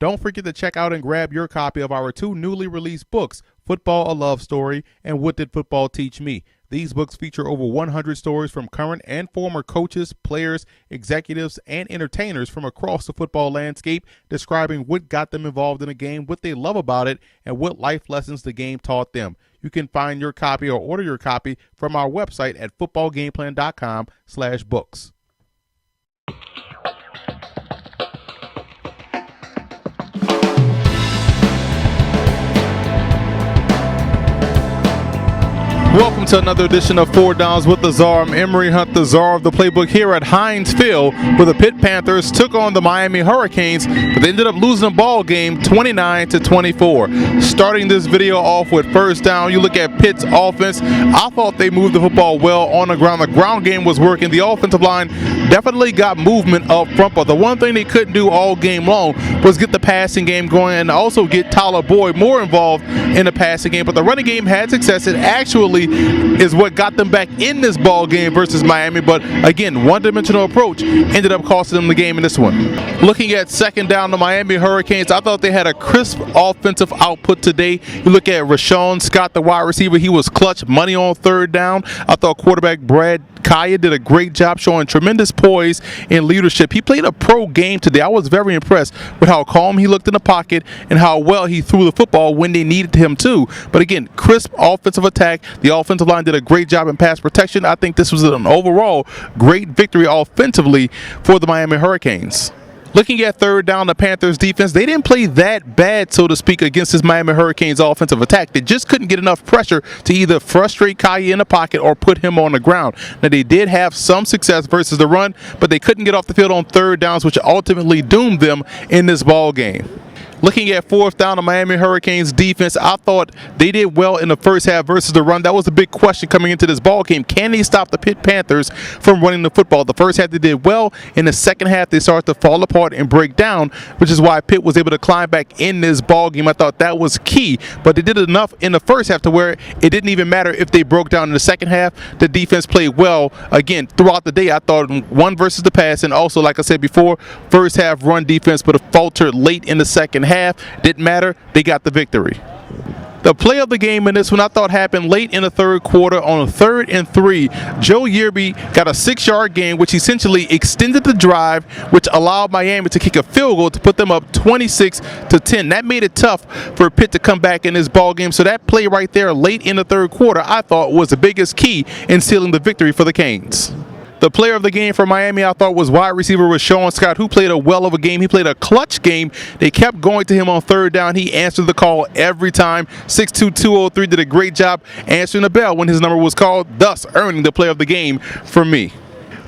Don't forget to check out and grab your copy of our 2 newly released books, Football: A Love Story and What Did Football Teach Me? These books feature over 100 stories from current and former coaches, players, executives, and entertainers from across the football landscape, describing what got them involved in the game, what they love about it, and what life lessons the game taught them. You can find your copy or order your copy from our website at footballgameplan.com/books. Welcome to another edition of 4 Downs with the Czar. I'm Emory Hunt, the Czar of the playbook, here at Heinz Field, where the Pitt Panthers took on the Miami Hurricanes, but they ended up losing the ball game 29-24. Starting this video off with first down, you look at Pitt's offense. I thought they moved the football well on the ground. The ground game was working. The offensive line definitely got movement up front, but the one thing they couldn't do all game long was get the passing game going and also get Tyler Boyd more involved in the passing game. But the running game had success. It actually is what got them back in this ball game versus Miami, but again, one-dimensional approach ended up costing them the game in this one. Looking at second down, the Miami Hurricanes, I thought they had a crisp offensive output today. You look at Rashawn Scott, the wide receiver, he was clutch, money on third down. I thought quarterback Brad Kaya did a great job showing tremendous poise and leadership. He played a pro game today. I was very impressed with how calm he looked in the pocket and how well he threw the football when they needed him to. But again, crisp offensive attack. The offensive line did a great job in pass protection. I think this was an overall great victory offensively for the Miami Hurricanes. Looking at third down, the Panthers defense, they didn't play that bad, so to speak, against this Miami Hurricanes offensive attack. They just couldn't get enough pressure to either frustrate Kaya in the pocket or put him on the ground. Now, they did have some success versus the run, but they couldn't get off the field on third downs, which ultimately doomed them in this ball game. Looking at fourth down, the Miami Hurricanes defense, I thought they did well in the first half versus the run. That was a big question coming into this ball game. Can they stop the Pitt Panthers from running the football? The first half they did well. In the second half, they started to fall apart and break down, which is why Pitt was able to climb back in this ball game. I thought that was key, but they did enough in the first half to where it didn't even matter if they broke down in the second half. The defense played well again throughout the day. I thought one versus the pass, and also, like I said before, first half run defense, but it faltered late in the second half. Didn't matter. They got the victory. The play of the game in this one I thought happened late in the third quarter on a 3rd and 3. Joe Yearby got a 6-yard gain, which essentially extended the drive, which allowed Miami to kick a field goal to put them up 26-10. That made it tough for Pitt to come back in this ball game. So that play right there late in the third quarter I thought was the biggest key in sealing the victory for the Canes. The player of the game for Miami, I thought, was wide receiver Rashawn Scott, who played a well of a game. He played a clutch game. They kept going to him on third down. He answered the call every time. 6'2", 203 did a great job answering the bell when his number was called, thus earning the player of the game for me.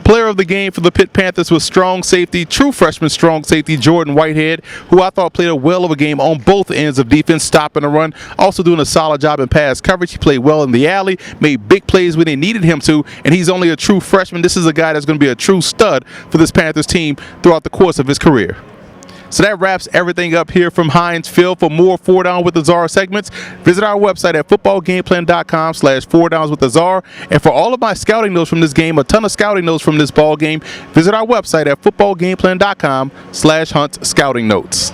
Player of the game for the Pitt Panthers was strong safety, true freshman strong safety Jordan Whitehead, who I thought played a well of a game on both ends of defense, stopping the run, also doing a solid job in pass coverage. He played well in the alley, made big plays when they needed him to, and he's only a true freshman. This is a guy that's going to be a true stud for this Panthers team throughout the course of his career. So that wraps everything up here from Heinz Field. For more 4 Down with the Czar segments, visit our website at footballgameplan.com/4downs with the Czar. And for all of my scouting notes from this game, a ton of scouting notes from this ball game, visit our website at footballgameplan.com/Hunt scouting notes.